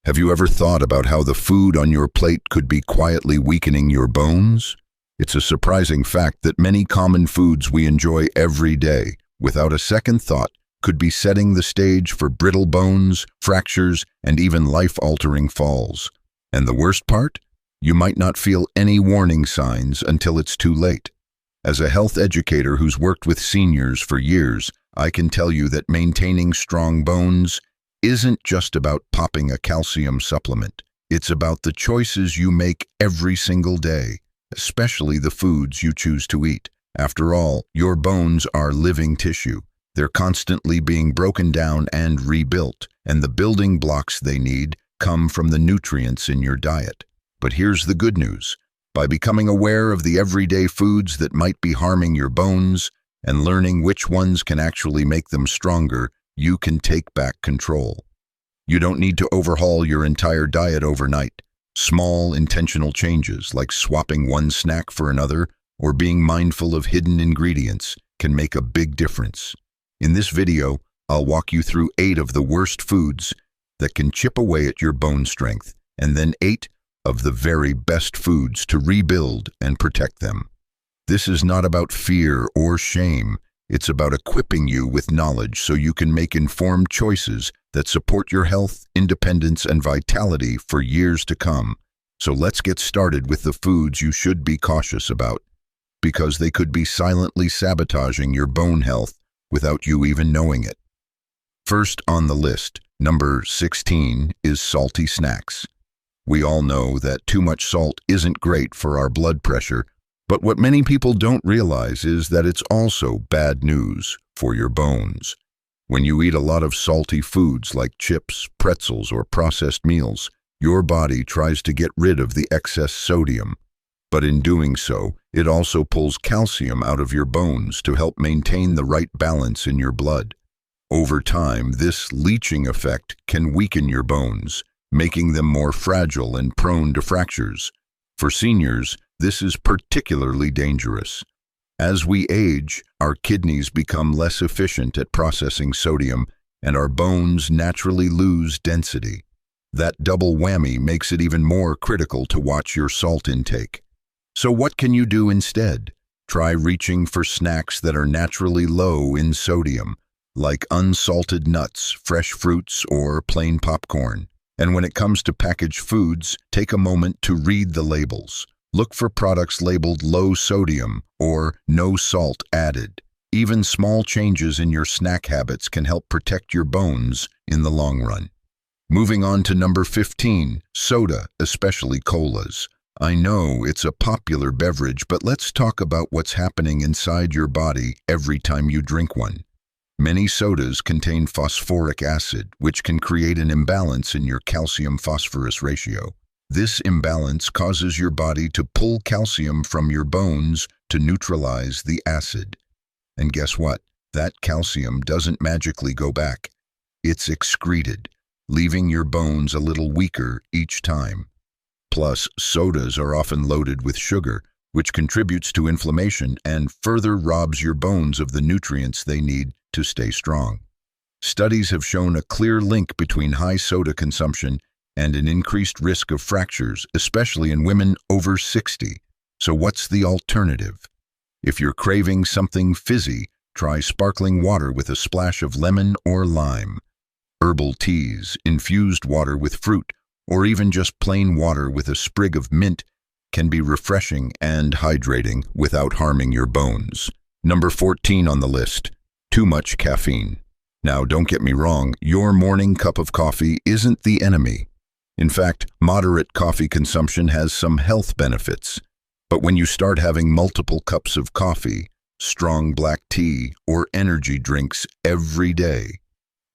Have you ever thought about how the food on your plate could be quietly weakening your bones? It's a surprising fact that many common foods we enjoy every day, without a second thought, could be setting the stage for brittle bones, fractures, and even life-altering falls. And the worst part? You might not feel any warning signs until it's too late. As a health educator who's worked with seniors for years, I can tell you that maintaining strong bones isn't just about popping a calcium supplement. It's about the choices you make every single day, especially the foods you choose to eat. After all, your bones are living tissue. They're constantly being broken down and rebuilt, and the building blocks they need come from the nutrients in your diet. But here's the good news. By becoming aware of the everyday foods that might be harming your bones and learning which ones can actually make them stronger, you can take back control. You don't need to overhaul your entire diet overnight. Small, intentional changes, like swapping one snack for another or being mindful of hidden ingredients, can make a big difference. In this video, I'll walk you through 8 of the worst foods that can chip away at your bone strength, and then 8 of the very best foods to rebuild and protect them. This is not about fear or shame. It's about equipping you with knowledge so you can make informed choices that support your health, independence, and vitality for years to come. So let's get started with the foods you should be cautious about, because they could be silently sabotaging your bone health without you even knowing it. First on the list, number 16, is salty snacks. We all know that too much salt isn't great for our blood pressure, but what many people don't realize is that it's also bad news for your bones. When you eat a lot of salty foods like chips, pretzels, or processed meals, your body tries to get rid of the excess sodium. But in doing so, it also pulls calcium out of your bones to help maintain the right balance in your blood. Over time, this leaching effect can weaken your bones, making them more fragile and prone to fractures. For seniors, this is particularly dangerous. As we age, our kidneys become less efficient at processing sodium, and our bones naturally lose density. That double whammy makes it even more critical to watch your salt intake. So what can you do instead? Try reaching for snacks that are naturally low in sodium, like unsalted nuts, fresh fruits, or plain popcorn. And when it comes to packaged foods, take a moment to read the labels. Look for products labeled low sodium or no salt added. Even small changes in your snack habits can help protect your bones in the long run. Moving on to number 15, soda, especially colas. I know it's a popular beverage, but let's talk about what's happening inside your body every time you drink one. Many sodas contain phosphoric acid, which can create an imbalance in your calcium-phosphorus ratio. This imbalance causes your body to pull calcium from your bones to neutralize the acid. And guess what? That calcium doesn't magically go back. It's excreted, leaving your bones a little weaker each time. Plus, sodas are often loaded with sugar, which contributes to inflammation and further robs your bones of the nutrients they need to stay strong. Studies have shown a clear link between high soda consumption and an increased risk of fractures, especially in women over 60. So what's the alternative? If you're craving something fizzy, try sparkling water with a splash of lemon or lime. Herbal teas, infused water with fruit, or even just plain water with a sprig of mint can be refreshing and hydrating without harming your bones. Number 14 on the list, too much caffeine. Now, don't get me wrong, your morning cup of coffee isn't the enemy. In fact, moderate coffee consumption has some health benefits. But when you start having multiple cups of coffee, strong black tea, or energy drinks every day,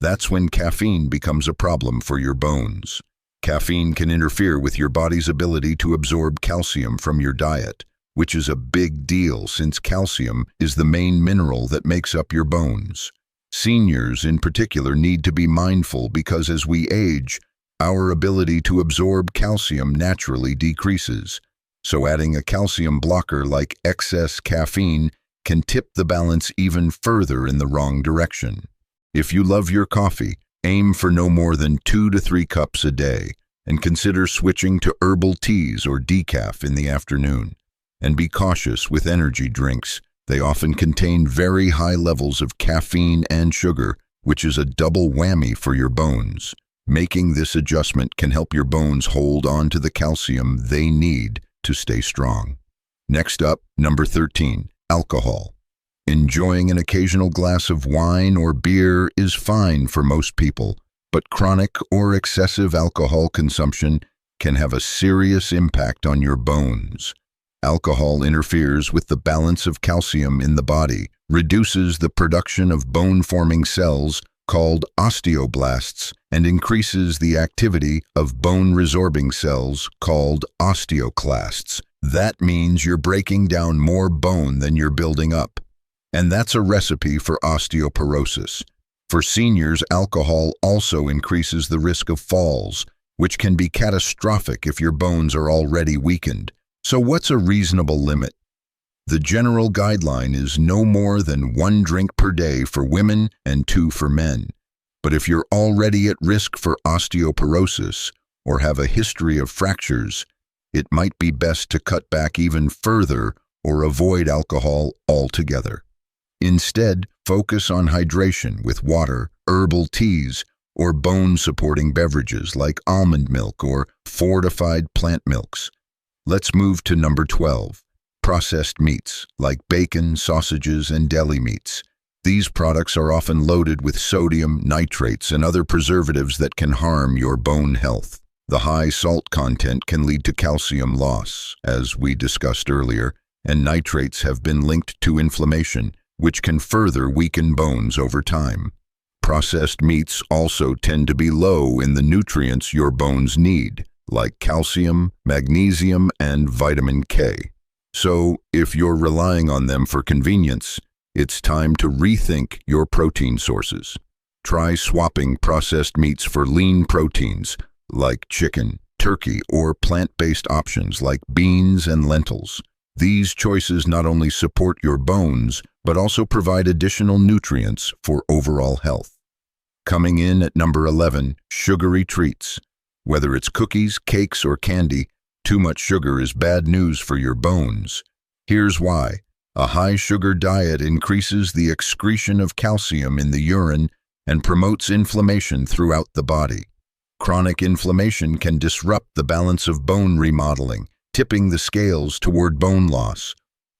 that's when caffeine becomes a problem for your bones. Caffeine can interfere with your body's ability to absorb calcium from your diet, which is a big deal since calcium is the main mineral that makes up your bones. Seniors in particular need to be mindful because as we age, our ability to absorb calcium naturally decreases. So adding a calcium blocker like excess caffeine can tip the balance even further in the wrong direction. If you love your coffee, aim for no more than 2 to 3 cups a day. and consider switching to herbal teas or decaf in the afternoon. And be cautious with energy drinks. They often contain very high levels of caffeine and sugar, which is a double whammy for your bones. Making this adjustment can help your bones hold on to the calcium they need to stay strong. Next up, number 13, alcohol. Enjoying an occasional glass of wine or beer is fine for most people, but chronic or excessive alcohol consumption can have a serious impact on your bones. Alcohol interferes with the balance of calcium in the body, reduces the production of bone-forming cells called osteoblasts, and increases the activity of bone-resorbing cells called osteoclasts. That means you're breaking down more bone than you're building up. And that's a recipe for osteoporosis. For seniors, alcohol also increases the risk of falls, which can be catastrophic if your bones are already weakened. So what's a reasonable limit? The general guideline is no more than 1 drink per day for women and 2 for men. But if you're already at risk for osteoporosis or have a history of fractures, it might be best to cut back even further or avoid alcohol altogether. Instead, focus on hydration with water, herbal teas, or bone-supporting beverages like almond milk or fortified plant milks. Let's move to number 12, processed meats like bacon, sausages, and deli meats. These products are often loaded with sodium, nitrates, and other preservatives that can harm your bone health. The high salt content can lead to calcium loss, as we discussed earlier, and nitrates have been linked to inflammation, which can further weaken bones over time. Processed meats also tend to be low in the nutrients your bones need, like calcium, magnesium, and vitamin K. So, if you're relying on them for convenience, it's time to rethink your protein sources. Try swapping processed meats for lean proteins, like chicken, turkey, or plant-based options like beans and lentils. These choices not only support your bones, but also provide additional nutrients for overall health. Coming in at number 11, sugary treats. Whether it's cookies, cakes, or candy, too much sugar is bad news for your bones. Here's why. A high-sugar diet increases the excretion of calcium in the urine and promotes inflammation throughout the body. Chronic inflammation can disrupt the balance of bone remodeling, tipping the scales toward bone loss.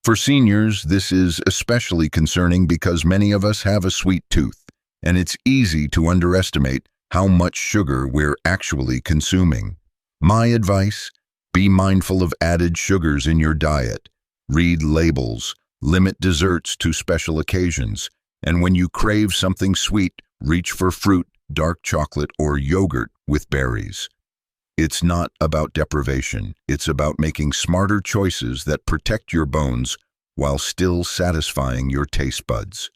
For seniors, this is especially concerning because many of us have a sweet tooth, and it's easy to underestimate how much sugar we're actually consuming. My advice: be mindful of added sugars in your diet. Read labels, limit desserts to special occasions, and when you crave something sweet, reach for fruit, dark chocolate, or yogurt with berries. It's not about deprivation. It's about making smarter choices that protect your bones while still satisfying your taste buds.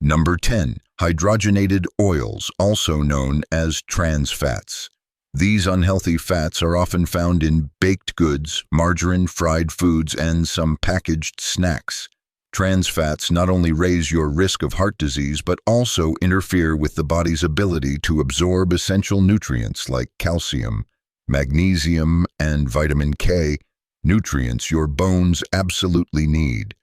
Number 10, hydrogenated oils, also known as trans fats. These unhealthy fats are often found in baked goods, margarine, fried foods, and some packaged snacks. Trans fats not only raise your risk of heart disease, but also interfere with the body's ability to absorb essential nutrients like calcium, magnesium, and vitamin K, nutrients your bones absolutely need.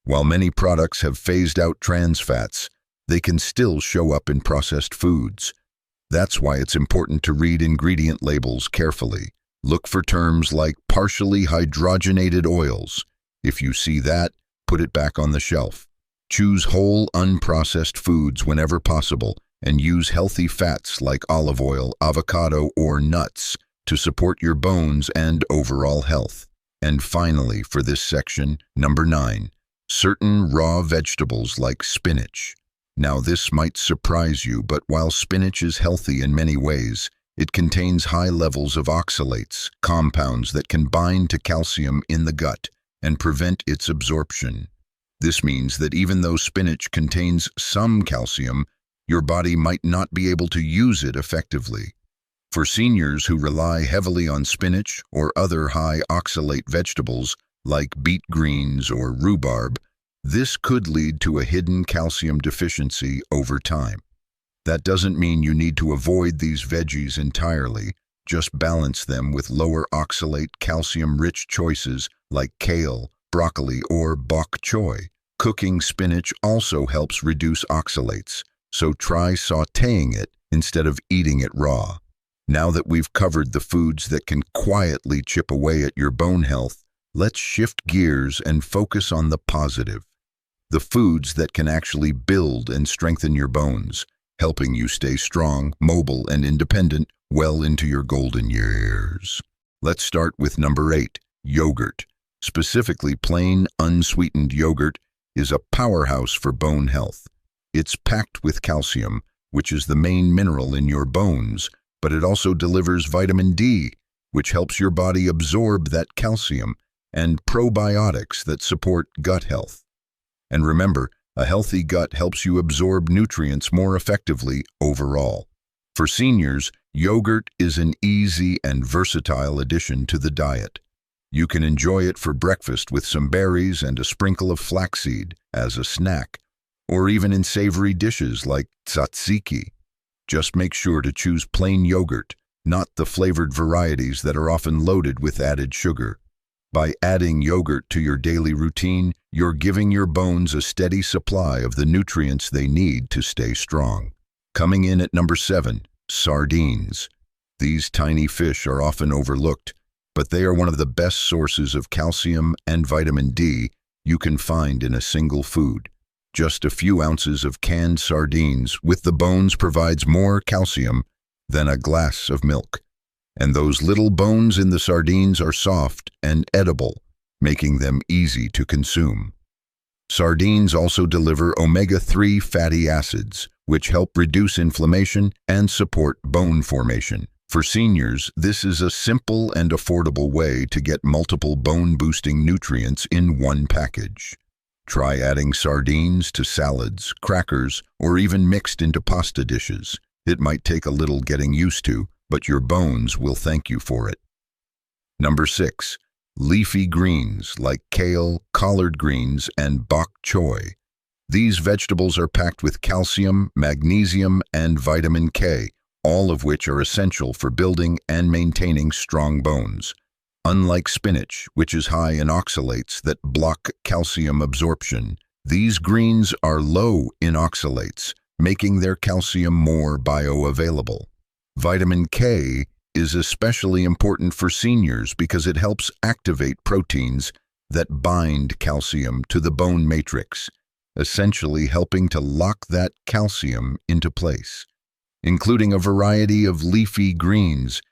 While many products have phased out trans fats, they can still show up in processed foods. That's why it's important to read ingredient labels carefully. Look for terms like partially hydrogenated oils. If you see that, put it back on the shelf. Choose whole, unprocessed foods whenever possible, and use healthy fats like olive oil, avocado, or nuts to support your bones and overall health. And finally, for this section, number 9, certain raw vegetables like spinach. Now, this might surprise you, but while spinach is healthy in many ways, it contains high levels of oxalates, compounds that can bind to calcium in the gut and prevent its absorption. This means that even though spinach contains some calcium, your body might not be able to use it effectively. For seniors who rely heavily on spinach or other high oxalate vegetables like beet greens or rhubarb, this could lead to a hidden calcium deficiency over time. That doesn't mean you need to avoid these veggies entirely. just balance them with lower oxalate, calcium-rich choices like kale, broccoli, or bok choy. Cooking spinach also helps reduce oxalates, so try sautéing it instead of eating it raw. Now that we've covered the foods that can quietly chip away at your bone health, let's shift gears and focus on the positive. The foods that can actually build and strengthen your bones, helping you stay strong, mobile, and independent well into your golden years. Let's start with number 8, yogurt. Specifically, plain, unsweetened yogurt is a powerhouse for bone health. It's packed with calcium, which is the main mineral in your bones, but it also delivers vitamin D, which helps your body absorb that calcium, and probiotics that support gut health. And remember, a healthy gut helps you absorb nutrients more effectively overall. For seniors, yogurt is an easy and versatile addition to the diet. You can enjoy it for breakfast with some berries and a sprinkle of flaxseed as a snack, or even in savory dishes like tzatziki. Just make sure to choose plain yogurt, not the flavored varieties that are often loaded with added sugar. By adding yogurt to your daily routine, you're giving your bones a steady supply of the nutrients they need to stay strong. Coming in at number 7, sardines. These tiny fish are often overlooked, but they are one of the best sources of calcium and vitamin D you can find in a single food. Just a few ounces of canned sardines with the bones provides more calcium than a glass of milk. And those little bones in the sardines are soft and edible, making them easy to consume. Sardines also deliver omega-3 fatty acids, which help reduce inflammation and support bone formation. For seniors, this is a simple and affordable way to get multiple bone-boosting nutrients in one package. Try adding sardines to salads, crackers, or even mixed into pasta dishes. It might take a little getting used to, but your bones will thank you for it. Number 6, leafy greens like kale, collard greens, and bok choy. These vegetables are packed with calcium, magnesium, and vitamin K, all of which are essential for building and maintaining strong bones. Unlike spinach, which is high in oxalates that block calcium absorption, these greens are low in oxalates, making their calcium more bioavailable. Vitamin K is especially important for seniors because it helps activate proteins that bind calcium to the bone matrix, essentially helping to lock that calcium into place. Including a variety of leafy greens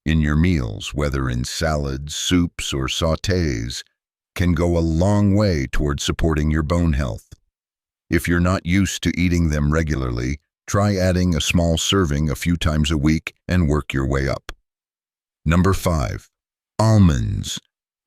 in your meals, whether in salads, soups, or sautés, can go a long way toward supporting your bone health. If you're not used to eating them regularly, try adding a small serving a few times a week and work your way up. Number 5, almonds.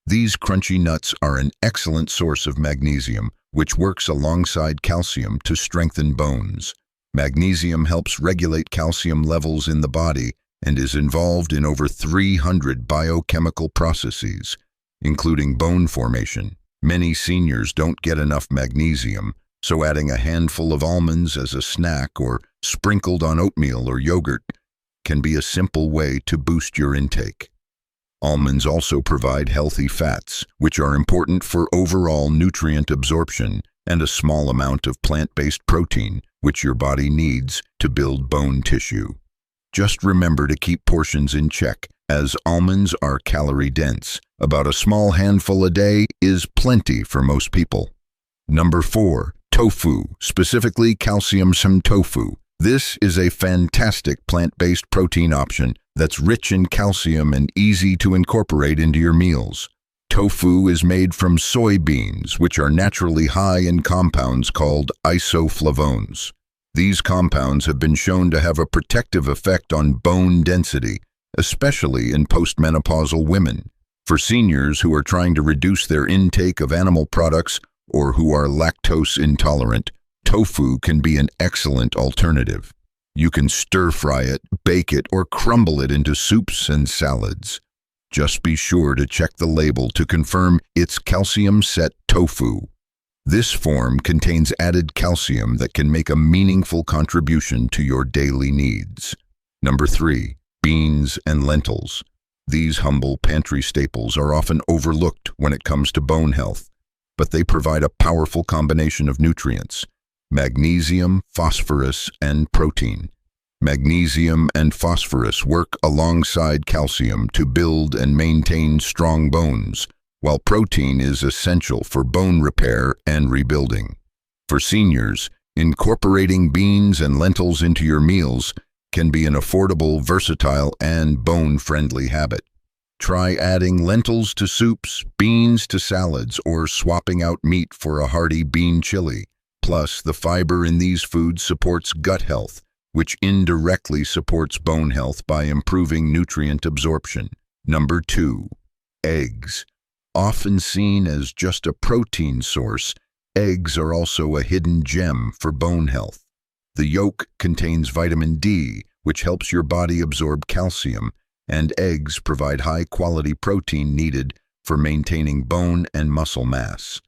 These crunchy nuts are an excellent source of magnesium, which works alongside calcium to strengthen bones. Magnesium helps regulate calcium levels in the body and is involved in over 300 biochemical processes, including bone formation. Many seniors don't get enough magnesium, so adding a handful of almonds as a snack or sprinkled on oatmeal or yogurt can be a simple way to boost your intake. Almonds also provide healthy fats, which are important for overall nutrient absorption, and a small amount of plant-based protein, which your body needs to build bone tissue. Just remember to keep portions in check, as almonds are calorie-dense. About a small handful a day is plenty for most people. Number 4, tofu, specifically calcium tofu. This is a fantastic plant-based protein option that's rich in calcium and easy to incorporate into your meals. Tofu is made from soybeans, which are naturally high in compounds called isoflavones. These compounds have been shown to have a protective effect on bone density, especially in postmenopausal women. For seniors who are trying to reduce their intake of animal products or who are lactose intolerant, tofu can be an excellent alternative. You can stir-fry it, bake it, or crumble it into soups and salads. Just be sure to check the label to confirm it's calcium-set tofu. This form contains added calcium that can make a meaningful contribution to your daily needs. Number 3, beans, and lentils. These humble pantry staples are often overlooked when it comes to bone health, but they provide a powerful combination of nutrients: magnesium, phosphorus, and protein. Magnesium and phosphorus work alongside calcium to build and maintain strong bones, while protein is essential for bone repair and rebuilding. For seniors, incorporating beans and lentils into your meals can be an affordable, versatile, and bone-friendly habit. Try adding lentils to soups, beans to salads, or swapping out meat for a hearty bean chili. Plus, the fiber in these foods supports gut health, which indirectly supports bone health by improving nutrient absorption. Number 2. Eggs. Often seen as just a protein source, eggs are also a hidden gem for bone health. The yolk contains vitamin D, which helps your body absorb calcium, and eggs provide high-quality protein needed for maintaining bone and muscle mass.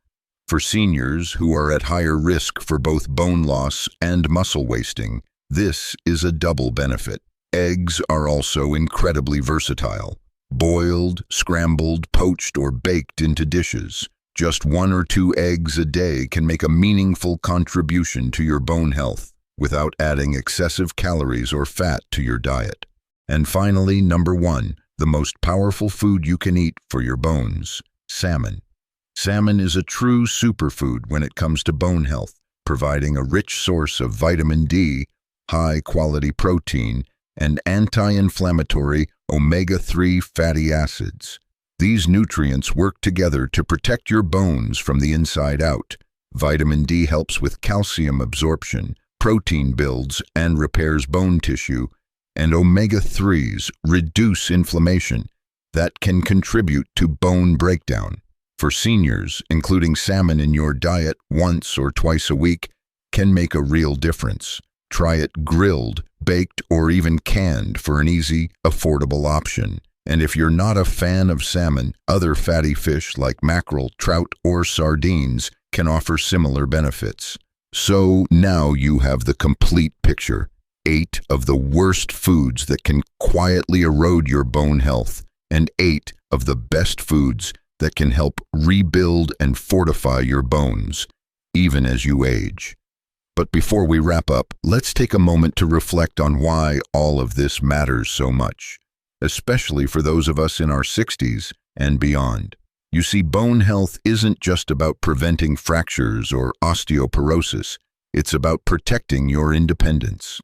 For seniors who are at higher risk for both bone loss and muscle wasting, this is a double benefit. Eggs are also incredibly versatile. Boiled, scrambled, poached, or baked into dishes. Just 1 or 2 eggs a day can make a meaningful contribution to your bone health without adding excessive calories or fat to your diet. And finally, number 1, the most powerful food you can eat for your bones: salmon. Salmon is a true superfood when it comes to bone health, providing a rich source of vitamin D, high-quality protein, and anti-inflammatory omega-3 fatty acids. These nutrients work together to protect your bones from the inside out. Vitamin D helps with calcium absorption, protein builds and repairs bone tissue, and omega-3s reduce inflammation that can contribute to bone breakdown. For seniors, including salmon in your diet once or twice a week can make a real difference. Try it grilled, baked, or even canned for an easy, affordable option. And if you're not a fan of salmon, other fatty fish like mackerel, trout, or sardines can offer similar benefits. So now you have the complete picture. 8 of the worst foods that can quietly erode your bone health, and 8 of the best foods that can help rebuild and fortify your bones, even as you age. But before we wrap up, let's take a moment to reflect on why all of this matters so much, especially for those of us in our 60s and beyond. You see, bone health isn't just about preventing fractures or osteoporosis. It's about protecting your independence.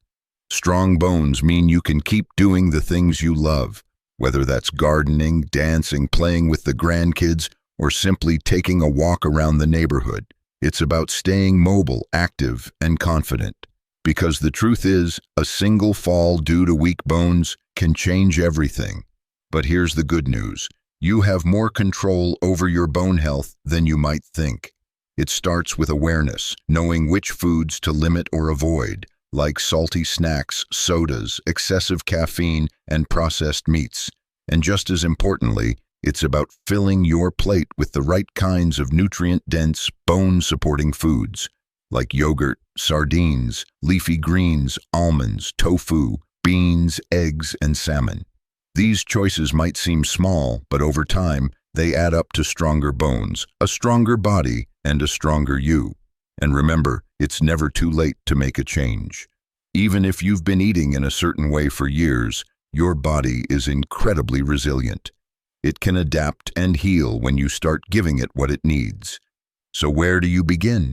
Strong bones mean you can keep doing the things you love, whether that's gardening, dancing, playing with the grandkids, or simply taking a walk around the neighborhood. It's about staying mobile, active, and confident. Because the truth is, a single fall due to weak bones can change everything. But here's the good news. You have more control over your bone health than you might think. It starts with awareness, knowing which foods to limit or avoid, like salty snacks, sodas, excessive caffeine, and processed meats. And just as importantly, it's about filling your plate with the right kinds of nutrient-dense, bone-supporting foods, like yogurt, sardines, leafy greens, almonds, tofu, beans, eggs, and salmon. These choices might seem small, but over time, they add up to stronger bones, a stronger body, and a stronger you. And remember, it's never too late to make a change. Even if you've been eating in a certain way for years, your body is incredibly resilient. It can adapt and heal when you start giving it what it needs. So where do you begin?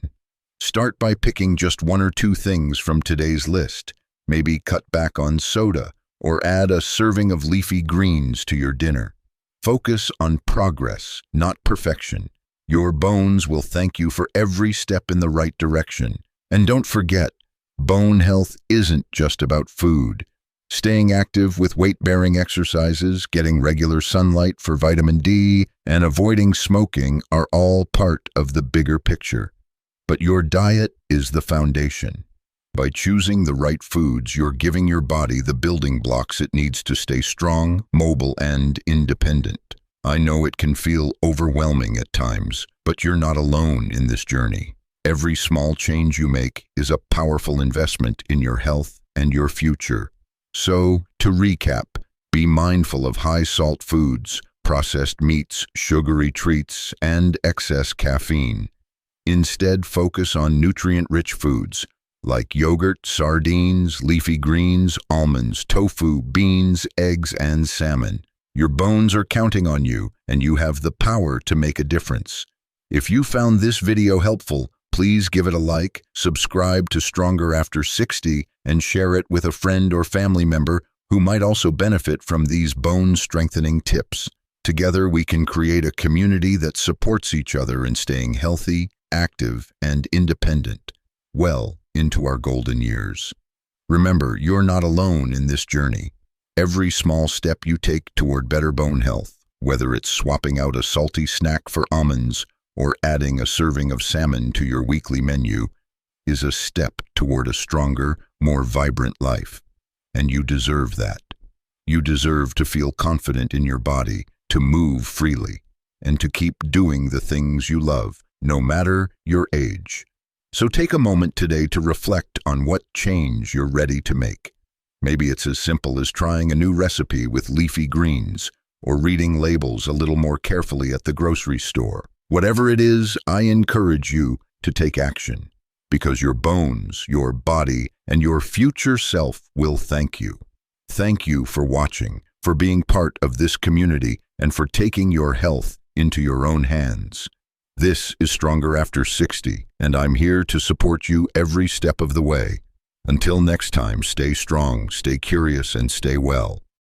Start by picking just 1 or 2 things from today's list. Maybe cut back on soda, or add a serving of leafy greens to your dinner. Focus on progress, not perfection. Your bones will thank you for every step in the right direction. And don't forget, bone health isn't just about food. Staying active with weight-bearing exercises, getting regular sunlight for vitamin D, and avoiding smoking are all part of the bigger picture. But your diet is the foundation. By choosing the right foods, you're giving your body the building blocks it needs to stay strong, mobile, and independent. I know it can feel overwhelming at times, but you're not alone in this journey. Every small change you make is a powerful investment in your health and your future. So, to recap, Be mindful of high-salt foods, processed meats, sugary treats, and excess caffeine. Instead, focus on nutrient-rich foods like yogurt, sardines, leafy greens, almonds, tofu, beans, eggs, and salmon. Your bones are counting on you, and you have the power to make a difference. If you found this video helpful, please give it a like, subscribe to Stronger After 60, and share it with a friend or family member who might also benefit from these bone-strengthening tips. Together, we can create a community that supports each other in staying healthy, active, and independent, well into our golden years. Remember, you're not alone in this journey. Every small step you take toward better bone health, whether it's swapping out a salty snack for almonds or adding a serving of salmon to your weekly menu, is a step toward a stronger, more vibrant life. And you deserve that. You deserve to feel confident in your body, to move freely, and to keep doing the things you love, no matter your age. So take a moment today to reflect on what change you're ready to make. Maybe it's as simple as trying a new recipe with leafy greens, or reading labels a little more carefully at the grocery store. Whatever it is, I encourage you to take action, because your bones, your body, and your future self will thank you. Thank you for watching, for being part of this community, and for taking your health into your own hands. This is Stronger After 60, and I'm here to support you every step of the way. Until next time, stay strong, stay curious, and stay well.